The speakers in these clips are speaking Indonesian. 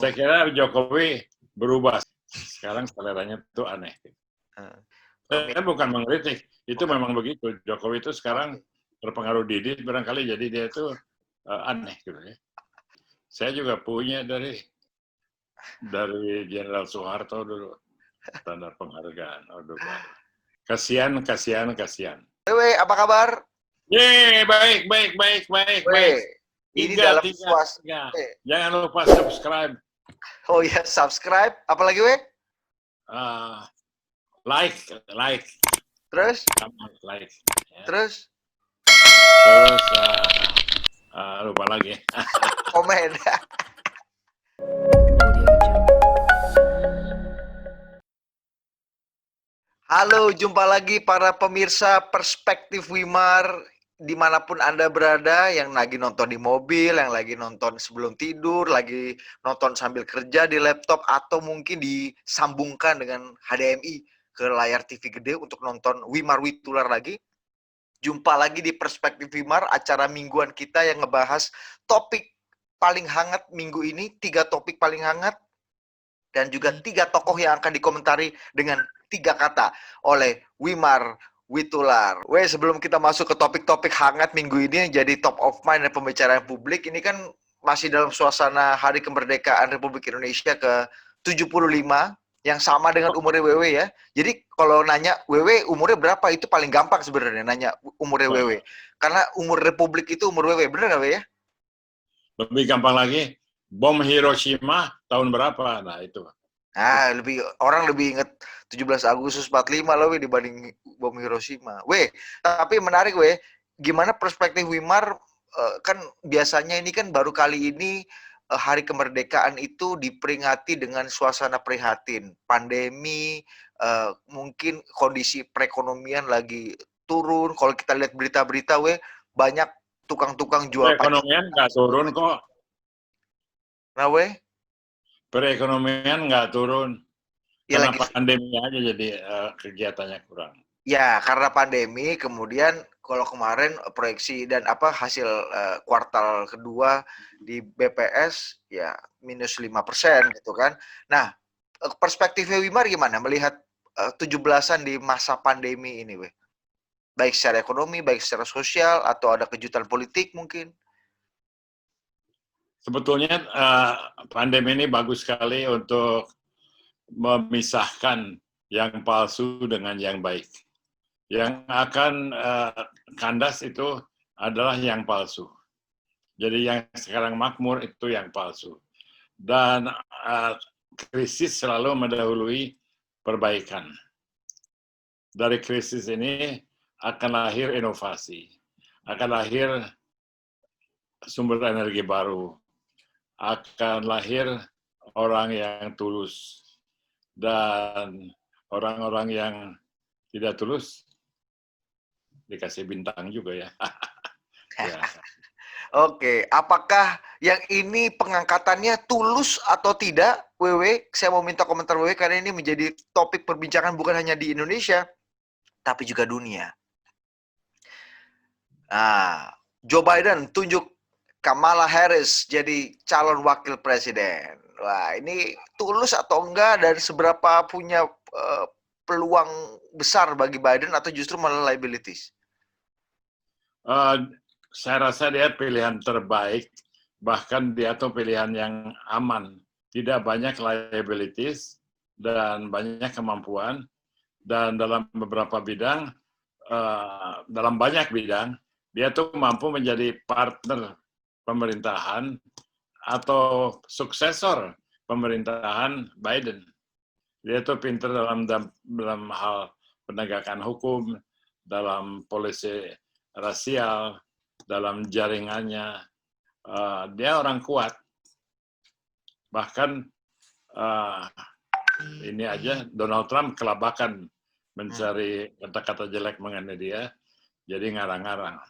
Saya kira Jokowi berubah. Sekarang seleranya tuh aneh. Saya bukan mengkritik, itu memang begitu. Jokowi itu sekarang terpengaruh Didi, barangkali jadi dia itu aneh gitu ya. Saya juga punya dari Jenderal Soeharto dulu standar penghargaan Orde Baru. Kasihan. Wewe, apa kabar? Baik. Ini dalam Tiga. Jangan lupa subscribe. Oh ya, subscribe. Apalagi we? Like. Terus? Like. Ya. Terus? Lupa lagi. Komen. Halo, jumpa lagi para pemirsa Perspektif Wimar dimanapun Anda berada, yang lagi nonton di mobil, yang lagi nonton sebelum tidur, lagi nonton sambil kerja di laptop, atau mungkin disambungkan dengan HDMI ke layar TV gede untuk nonton Wimar Witular lagi. Jumpa lagi di Perspektif Wimar, acara mingguan kita yang ngebahas topik paling hangat minggu ini, 3 topik paling hangat, dan juga 3 tokoh yang akan dikomentari dengan 3 kata oleh Wimar Witular. Sebelum kita masuk ke topik-topik hangat minggu ini yang jadi top of mind dan pembicaraan publik, ini kan masih dalam suasana Hari Kemerdekaan Republik Indonesia ke-75, yang sama dengan umurnya Wewe ya. Jadi kalau nanya Wewe umurnya berapa, itu paling gampang sebenarnya nanya umurnya Wewe. Karena umur Republik itu umur Wewe, bener nggak Wewe ya? Lebih gampang lagi, bom Hiroshima tahun berapa? Nah itu. Nah, orang lebih inget 17 Agustus 45 loh dibanding bom Hiroshima. Tapi menarik gimana perspektif Wimar, kan biasanya ini kan baru kali ini Hari Kemerdekaan itu diperingati dengan suasana prihatin. Pandemi, mungkin kondisi perekonomian lagi turun. Kalau kita lihat berita-berita banyak tukang-tukang jual perekonomian nggak turun kok. Nah perekonomian nggak turun. Ya, karena pandemi aja jadi kegiatannya kurang. Ya, karena pandemi, kemudian kalau kemarin proyeksi dan hasil kuartal kedua di BPS ya minus 5% gitu kan. Nah, perspektifnya Wimar gimana melihat 17-an di masa pandemi ini, baik secara ekonomi, baik secara sosial, atau ada kejutan politik mungkin? Sebetulnya pandemi ini bagus sekali untuk memisahkan yang palsu dengan yang baik. Yang akan kandas itu adalah yang palsu. Jadi yang sekarang makmur itu yang palsu. Dan krisis selalu mendahului perbaikan. Dari krisis ini akan lahir inovasi, akan lahir sumber energi baru, akan lahir orang yang tulus, dan orang-orang yang tidak tulus dikasih bintang juga ya. Ya. Oke, apakah yang ini pengangkatannya tulus atau tidak, Wewe? Saya mau minta komentar Wewe karena ini menjadi topik perbincangan bukan hanya di Indonesia, tapi juga dunia. Nah, Joe Biden tunjuk Kamala Harris jadi calon wakil presiden. Wah, ini tulus atau enggak, dan seberapa punya peluang besar bagi Biden, atau justru malah liabilities? Saya rasa dia pilihan terbaik, bahkan dia tuh pilihan yang aman. Tidak banyak liabilities dan banyak kemampuan, dan dalam beberapa bidang, dalam banyak bidang, dia tuh mampu menjadi partner pemerintahan atau suksesor pemerintahan Biden. Dia tuh pintar dalam hal penegakan hukum, dalam polisi rasial, dalam jaringannya. Dia orang kuat. Bahkan ini aja Donald Trump kelabakan mencari kata-kata jelek mengenai dia, jadi ngarang-ngarang.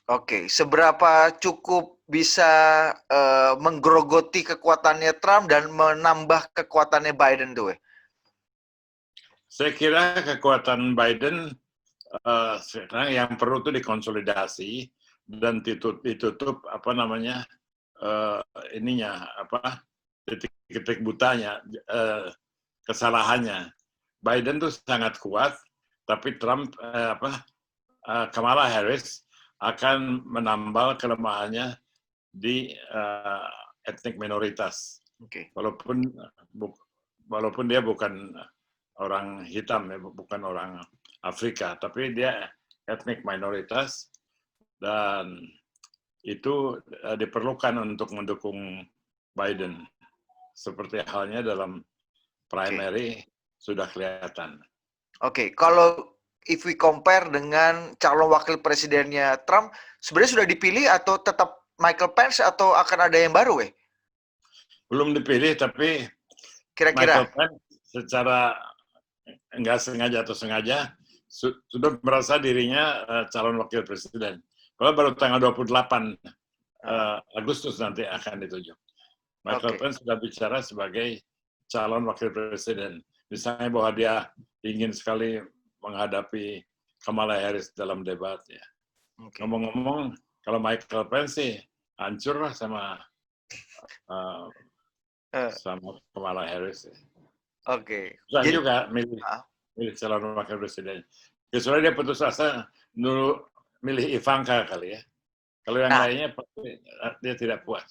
Oke, seberapa cukup bisa menggerogoti kekuatannya Trump dan menambah kekuatannya Biden tuh? Saya kira kekuatan Biden sekarang yang perlu tuh dikonsolidasi dan ditutup ininya apa titik butanya, kesalahannya. Biden tuh sangat kuat, tapi Trump Kamala Harris akan menambal kelemahannya di etnik minoritas. Oke. Walaupun dia bukan orang hitam, ya, bukan orang Afrika, tapi dia etnik minoritas dan itu diperlukan untuk mendukung Biden. Seperti halnya dalam primary sudah kelihatan. Oke, kalau if we compare dengan calon wakil presidennya Trump, sebenarnya sudah dipilih atau tetap Michael Pence atau akan ada yang baru, weh? Belum dipilih, tapi Kira-kira Michael Pence secara enggak sengaja atau sengaja sudah merasa dirinya calon wakil presiden. Kalau baru tanggal 28 Agustus nanti akan ditunjuk. Michael Pence sudah bicara sebagai calon wakil presiden. Misalnya bahwa dia ingin sekali menghadapi Kamala Harris dalam debat. Ya. Ngomong-ngomong, kalau Michael Pence sih hancur lah sama Kamala Harris. Oke. Susah juga milih calon wakil presiden. Kecuali dia putus asa dulu milih Ivanka kali ya. Kalau yang lainnya pasti dia tidak puas.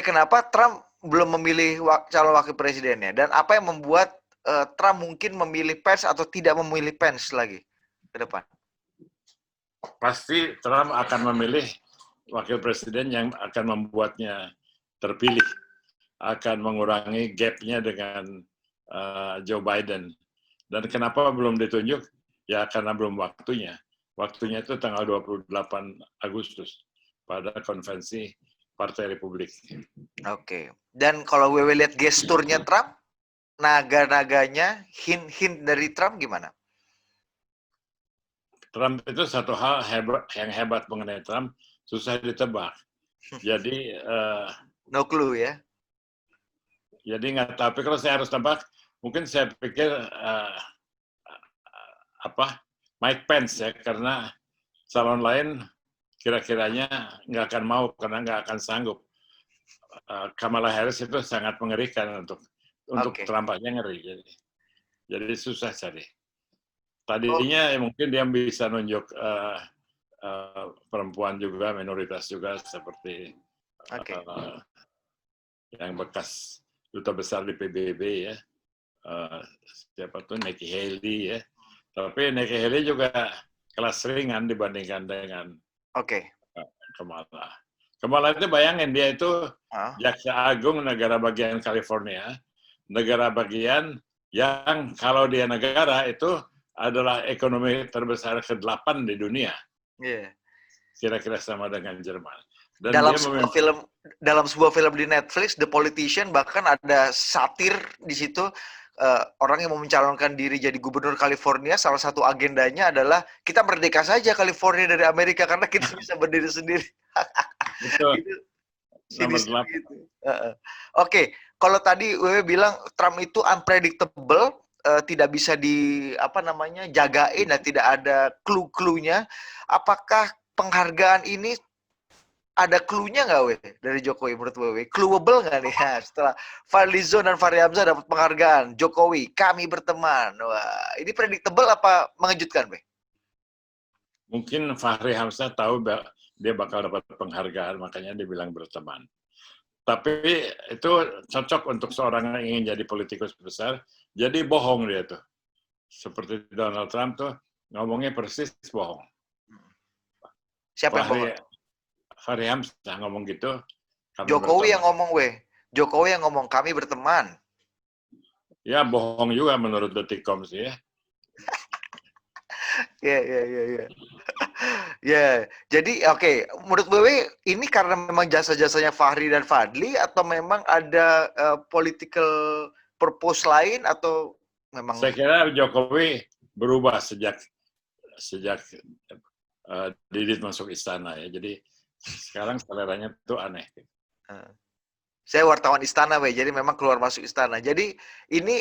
Kenapa Trump belum memilih calon wakil presidennya? Dan apa yang membuat Trump mungkin memilih Pence atau tidak memilih Pence lagi ke depan? Pasti Trump akan memilih wakil presiden yang akan membuatnya terpilih, akan mengurangi gap-nya dengan Joe Biden. Dan kenapa belum ditunjuk? Ya karena belum waktunya. Waktunya itu tanggal 28 Agustus pada konvensi Partai Republik. Oke. Dan kalau Wewe lihat gesturnya Trump, naga-naganya, hint-hint dari Trump gimana? Trump itu satu hal yang hebat mengenai Trump, susah ditebak. Jadi no clue ya. Jadi nggak tahu. Tapi kalau saya harus tebak, mungkin saya pikir Mike Pence ya, karena calon lain kira-kiranya nggak akan mau karena nggak akan sanggup. Kamala Harris itu sangat mengerikan untuk Trump aja ngeri. Jadi susah cari. Tadinya mungkin dia bisa nunjuk perempuan juga, minoritas juga seperti yang bekas duta besar di PBB ya. Siapa tuh Nikki Haley ya. Tapi Nikki Haley juga kelas ringan dibandingkan dengan Kamala. Kamala itu bayangin dia itu Jaksa Agung negara bagian California, negara bagian yang kalau dia negara itu adalah ekonomi terbesar ke-8 di dunia. Kira-kira sama dengan Jerman. Dan dalam sebuah film di Netflix, The Politician, bahkan ada satir di situ. Orang yang mau mencalonkan diri jadi gubernur California, salah satu agendanya adalah kita merdeka saja California dari Amerika karena kita bisa berdiri sendiri. Betul. Gitu. Oke, kalau tadi Wewe bilang Trump itu unpredictable, tidak bisa jagain dan tidak ada clue-cluenya. Apakah penghargaan ini ada clue-nya nggak, Weh, dari Jokowi menurut Wewe? Clueable nggak nih? Setelah Fadlizon dan Fahri Hamzah dapat penghargaan, Jokowi, kami berteman. Wah, ini predictable apa mengejutkan, Weh? Mungkin Fahri Hamzah tahu dia bakal dapat penghargaan, makanya dia bilang berteman. Tapi itu cocok untuk seorang yang ingin jadi politikus besar, jadi bohong dia tuh. Seperti Donald Trump tuh, ngomongnya persis bohong. Siapa yang bohong? Fahri Hamzah ngomong gitu. Jokowi yang ngomong, Weh. Jokowi yang ngomong, kami berteman. Ya, bohong juga menurut Detikcom sih ya. Ya, jadi menurut Wewe ini karena memang jasa-jasanya Fahri dan Fadli atau memang ada political purpose lain atau memang? Saya kira Jokowi berubah sejak Didit masuk istana ya. Jadi sekarang seleranya tuh aneh. Saya wartawan istana, Weh, jadi memang keluar masuk istana. Jadi ini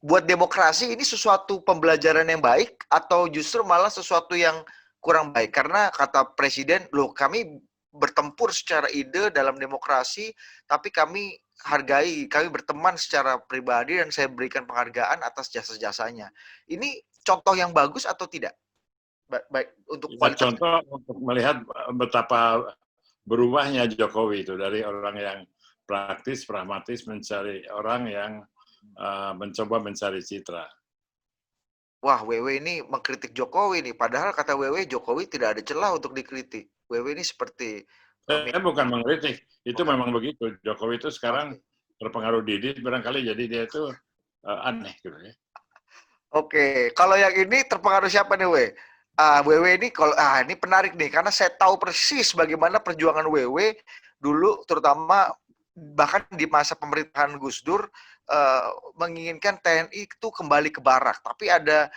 buat demokrasi ini sesuatu pembelajaran yang baik atau justru malah sesuatu yang kurang baik? Karena kata Presiden, loh kami bertempur secara ide dalam demokrasi, tapi kami hargai, kami berteman secara pribadi dan saya berikan penghargaan atas jasa-jasanya. Ini contoh yang bagus atau tidak? Baik untuk Ya, kualitas. contoh untuk melihat betapa berubahnya Jokowi itu dari orang yang praktis, pragmatis, mencari orang yang mencoba mencari citra. Wah, WW ini mengkritik Jokowi nih. Padahal kata WW, Jokowi tidak ada celah untuk dikritik. WW ini seperti Saya bukan mengkritik, itu bukan. memang begitu. Jokowi itu sekarang terpengaruh Didi, barangkali jadi dia itu aneh gitu ya. Oke, kalau yang ini terpengaruh siapa nih, WW ini kalau ini penarik nih karena saya tahu persis bagaimana perjuangan WW dulu, terutama bahkan di masa pemerintahan Gus Dur menginginkan TNI itu kembali ke barak, tapi ada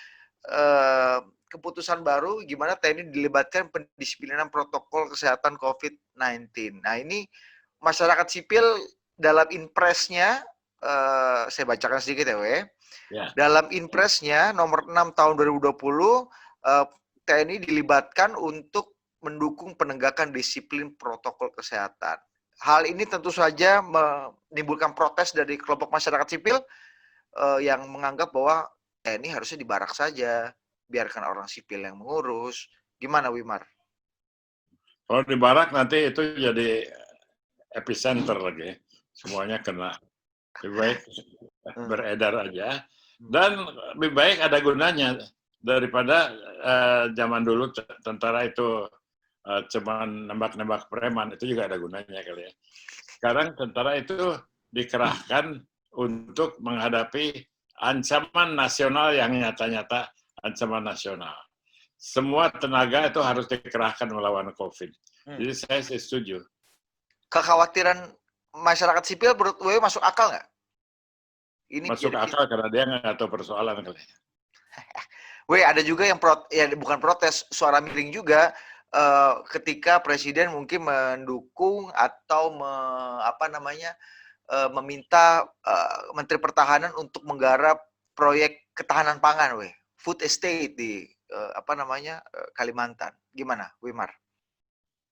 keputusan baru gimana TNI dilibatkan pendisiplinan protokol kesehatan COVID-19. Nah, ini masyarakat sipil dalam impresnya, saya bacakan sedikit ya, Ya. Dalam impresnya nomor 6 tahun 2020, TNI dilibatkan untuk mendukung penegakan disiplin protokol kesehatan. Hal ini tentu saja menimbulkan protes dari kelompok masyarakat sipil yang menganggap bahwa TNI harusnya dibarak saja, biarkan orang sipil yang mengurus. Gimana, Wimar? Kalau di barak nanti itu jadi epicenter lagi, semuanya kena. Lebih baik beredar aja, dan lebih baik ada gunanya daripada zaman dulu tentara itu cuman nembak-nembak preman, itu juga ada gunanya kali ya. Sekarang tentara itu dikerahkan untuk menghadapi ancaman nasional yang nyata-nyata ancaman nasional. Semua tenaga itu harus dikerahkan melawan COVID. Jadi saya setuju. Kekhawatiran masyarakat sipil menurut gue masuk akal nggak? Ini masuk akal karena dia nggak tahu persoalan kali. Ada juga yang bukan protes, suara miring juga ketika presiden mungkin mendukung atau meminta Menteri Pertahanan untuk menggarap proyek ketahanan pangan, food estate di Kalimantan. Gimana, Wimar?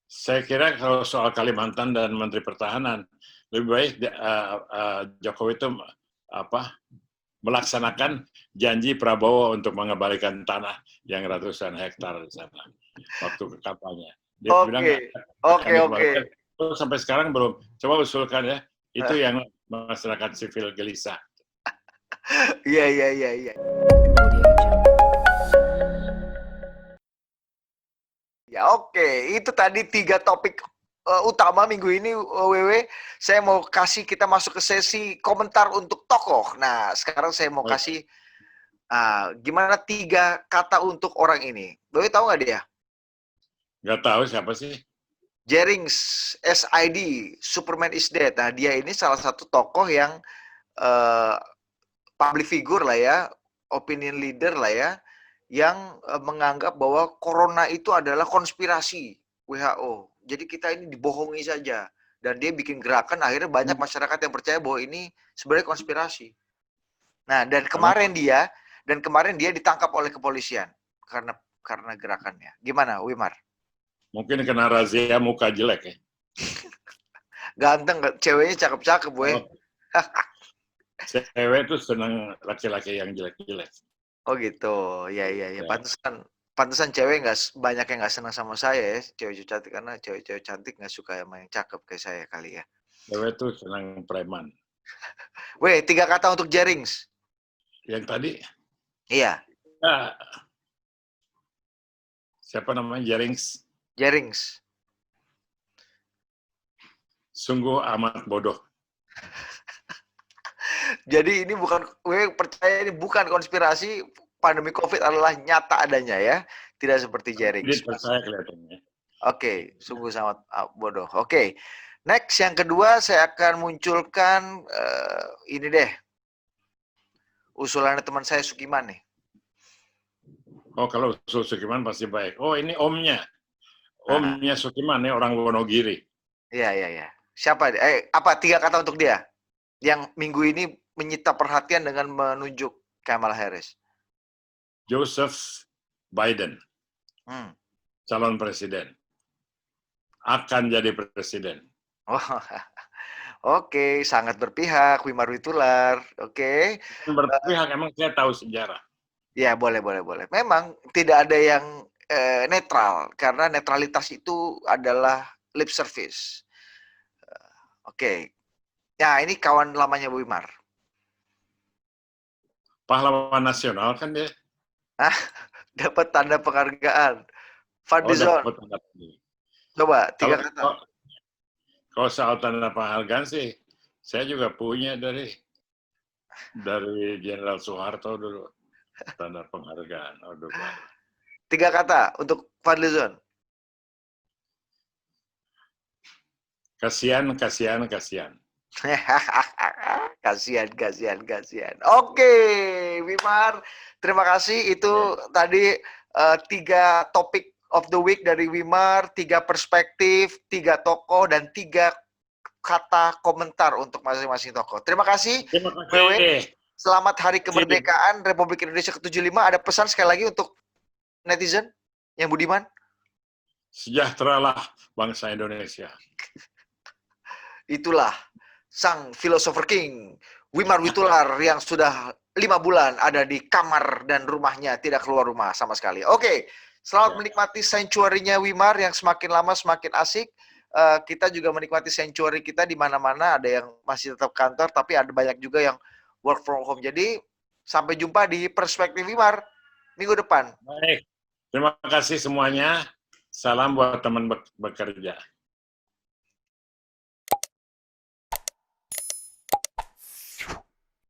Saya kira kalau soal Kalimantan dan Menteri Pertahanan, lebih baik Jokowi itu melaksanakan janji Prabowo untuk mengembalikan tanah yang ratusan hektar di sana waktu kampanye. Dia bilang Oke. Sampai sekarang belum. Coba usulkan ya. Itu yang masyarakat sipil gelisah. Iya. Ya, oke. Itu tadi 3 topik utama minggu ini, WW. Saya mau kita masuk ke sesi komentar untuk tokoh. Nah, sekarang saya mau kasih gimana 3 kata untuk orang ini. WW tahu nggak dia? Nggak tahu siapa sih. Jerings, SID, Superman is Dead. Nah, dia ini salah satu tokoh yang public figure lah ya, opinion leader lah ya, yang menganggap bahwa corona itu adalah konspirasi WHO. Jadi kita ini dibohongi saja. Dan dia bikin gerakan, akhirnya banyak masyarakat yang percaya bahwa ini sebenarnya konspirasi. Nah, dan kemarin dia ditangkap oleh kepolisian karena gerakannya. Gimana, Wimar? Mungkin kena razia muka jelek ya. Ganteng, ceweknya cakep-cakep, Cewek tuh senang laki-laki yang jelek-jelek. Oh gitu, ya. Pantesan cewek nggak banyak yang nggak senang sama saya ya, cewek-cewek cantik, karena cewek-cewek cantik nggak suka sama yang cakep kayak saya kali ya. Cewek tuh senang preman. 3 kata untuk Jerings. Yang tadi? Iya. Siapa namanya? Jerings. Sungguh amat bodoh. Jadi ini percaya ini bukan konspirasi, pandemi COVID adalah nyata adanya ya, tidak seperti Jerings. Dia percaya kelihatannya. Oke, sungguh sangat bodoh. Oke, next yang kedua saya akan munculkan ini deh, usulannya teman saya Sukiman nih. Oh, kalau usul Sukiman pasti baik. Oh, ini omnya. Omnya Sukiman nih, orang Wonogiri. Iya. Siapa? 3 kata untuk dia yang minggu ini menyita perhatian dengan menunjuk Kamala Harris. Joseph Biden, calon presiden. akan jadi presiden. Oh, oke, sangat berpihak Wimar Witular. Oke. Berpihak, emang saya tahu sejarah. Ya, boleh. Memang tidak ada yang netral, karena netralitas itu adalah lip service. Oke. Ya, ini kawan lamanya Wimar. Pahlawan nasional kan dia. Dapat tanda penghargaan. Fadlizon. Dapat tanda penghargaan. Coba, 3 kata. Kalau soal tanda penghargaan sih, saya juga punya dari Jenderal Soeharto dulu. Tanda penghargaan. 3 kata untuk Fadlizon. Kasihan. Kasihan. Oke, Wimar, terima kasih. Itu tadi 3 topik of the week dari Wimar, 3 perspektif, 3 tokoh, dan 3 kata komentar untuk masing-masing tokoh. Terima kasih. Selamat Hari Kemerdekaan Republik Indonesia ke-75. Ada pesan sekali lagi untuk netizen yang budiman? Sejahteralah bangsa Indonesia. Itulah sang filosofer king, Wimar Witular, yang sudah 5 bulan ada di kamar dan rumahnya, tidak keluar rumah sama sekali. Oke, selamat menikmati sanctuary-nya Wimar yang semakin lama semakin asik. Kita juga menikmati sanctuary kita di mana-mana, ada yang masih tetap kantor, tapi ada banyak juga yang work from home. Jadi, sampai jumpa di Perspektif Wimar minggu depan. Baik, terima kasih semuanya. Salam buat teman bekerja.